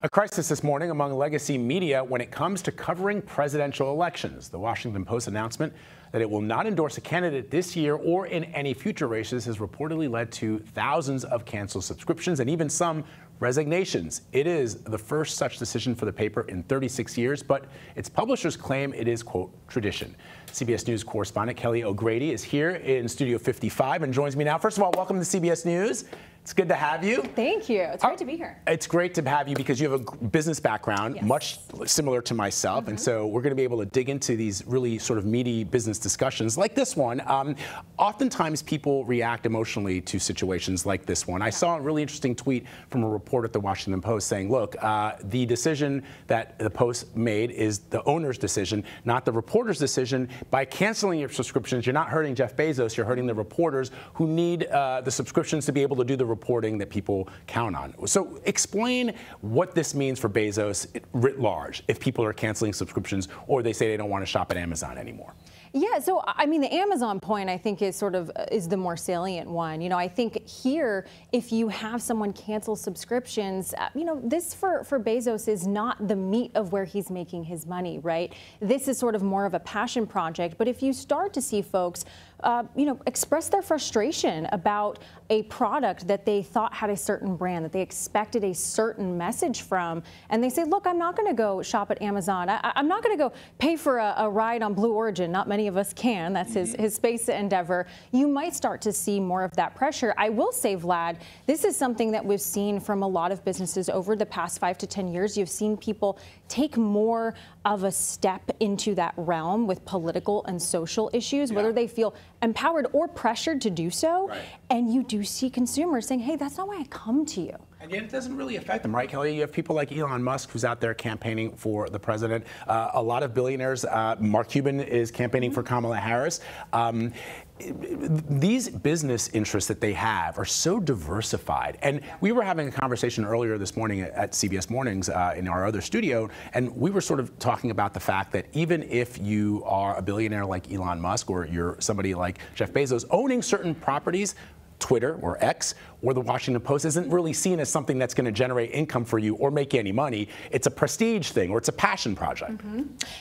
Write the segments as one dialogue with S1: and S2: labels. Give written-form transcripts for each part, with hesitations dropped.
S1: A crisis this morning among legacy media when it comes to covering presidential elections. The Washington Post announcement that it will not endorse a candidate this year or in any future races has reportedly led to thousands of canceled subscriptions and even some resignations. It is the first such decision for the paper in 36 years, but its publishers claim it is, quote, tradition. CBS News correspondent Kelly O'Grady is here in Studio 55 and joins me now. First of all, welcome to CBS News. It's good to have you.
S2: Thank you. It's great to be here.
S1: It's great to have you because you have a business background,
S2: Yes.
S1: much similar to myself, and so we're going to be able to dig into these really sort of meaty business discussions like this one. Oftentimes people react emotionally to situations like this one. I saw a really interesting tweet from a reporter at the Washington Post saying, look, the decision that the Post made is the owner's decision, not the reporter's decision. By canceling your subscriptions, you're not hurting Jeff Bezos, you're hurting the reporters who need the subscriptions to be able to do the reporting that people count on. So explain what this means for Bezos writ large if people are canceling subscriptions or they say they don't want to shop at Amazon anymore.
S2: Yeah, so I mean, the Amazon point I think is is the more salient one. You know, I think here, if you have someone cancel subscriptions, you know, this for Bezos is not the meat of where he's making his money, right? This is sort of more of a passion project. But if you start to see folks, you know, express their frustration about a product that they thought had a certain brand, that they expected a certain message from, and they say, look, I'm not going to go shop at Amazon. I'm not going to go pay for a ride on Blue Origin. Not many of us can. That's his space endeavor. You might start to see more of that pressure. I will say, Vlad, this is something that we've seen from a lot of businesses over the past 5 to 10 years. You've seen people take more of a step into that realm with political and social issues, whether they feel empowered or pressured to do so. Right. And you do see consumers saying, hey, that's not why I come to you.
S1: And yet it doesn't really affect them, right, Kelly? You have people like Elon Musk who's out there campaigning for the president. A lot of billionaires, Mark Cuban is campaigning for Kamala Harris. These business interests that they have are so diversified. And we were having a conversation earlier this morning at CBS Mornings in our other studio, and we were sort of talking about the fact that even if you are a billionaire like Elon Musk or you're somebody like Jeff Bezos, owning certain properties, Twitter or X or the Washington Post isn't really seen as something that's going to generate income for you or make you any money. It's a prestige thing or it's a passion project.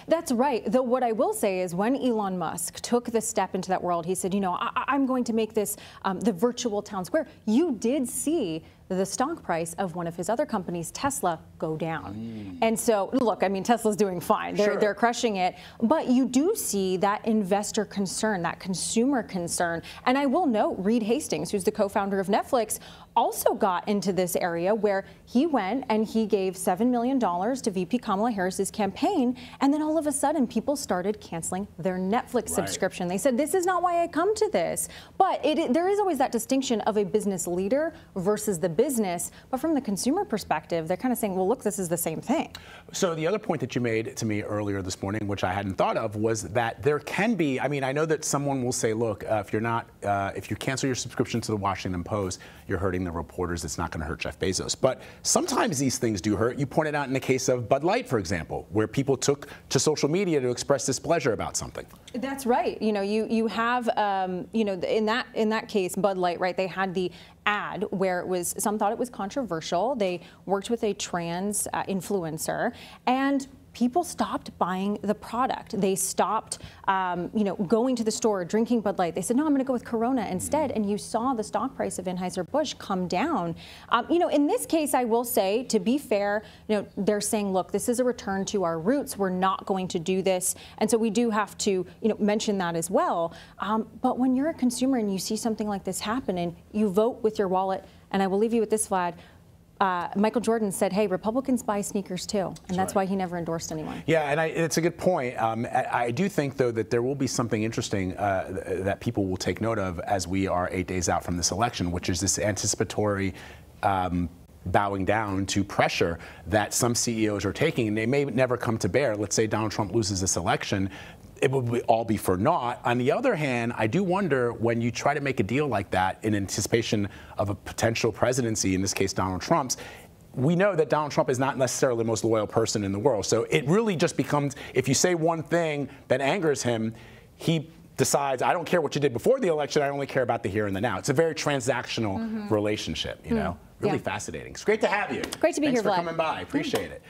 S2: That's right. Though what I will say is when Elon Musk took the step into that world, he said, you know, I'm going to make this the virtual town square. You did see the stock price of one of his other companies, Tesla, go down. And so, look, I mean, Tesla's doing fine. They're crushing it. But you do see that investor concern, that consumer concern. And I will note, Reed Hastings, who's the co-founder of Netflix, also got into this area where he went and he gave $7 million to VP Kamala Harris's campaign. And then all of a sudden, people started canceling their Netflix subscription. They said, this is not why I come to this. But there is always that distinction of a business leader versus the business. But from the consumer perspective, they're kind of saying, well, look, this is the same thing.
S1: So the other point that you made to me earlier this morning, which I hadn't thought of, was that there can be, I mean, I know that someone will say, look, if you cancel your subscription to the Washington Post, you're hurting the reporters. It's not going to hurt Jeff Bezos. But sometimes these things do hurt. You pointed out in the case of Bud Light, for example, where people took to social media to express displeasure about something.
S2: That's right. You know, you have, you know, in that case, Bud Light, right? They had the ad where it was, some thought it was controversial. They worked with a trans influencer, and people stopped buying the product. They stopped, you know, going to the store, drinking Bud Light. They said, no, I'm going to go with Corona instead. And you saw the stock price of Anheuser-Busch come down. You know, in this case, I will say, to be fair, you know, they're saying, look, this is a return to our roots. We're not going to do this. And so we do have to, you know, mention that as well. But when you're a consumer and you see something like this happen and you vote with your wallet, and I will leave you with this, Vlad, Michael Jordan said, hey, Republicans buy sneakers too, and that's why he never endorsed anyone. Yeah,
S1: and it's a good point. I do think, though, that there will be something interesting that people will take note of as we are 8 days out from this election, which is this anticipatory bowing down to pressure that some CEOs are taking, and they may never come to bear. Let's say Donald Trump loses this election. It will all be for naught. On the other hand, I do wonder when you try to make a deal like that in anticipation of a potential presidency, in this case Donald Trump's, we know that Donald Trump is not necessarily the most loyal person in the world. So it really just becomes, if you say one thing that angers him, he decides, I don't care what you did before the election, I only care about the here and the now. It's a very transactional relationship, you know? really fascinating. It's great to have you.
S2: Great to be
S1: Thanks
S2: here,
S1: for
S2: Vlad.
S1: coming by. Appreciate it.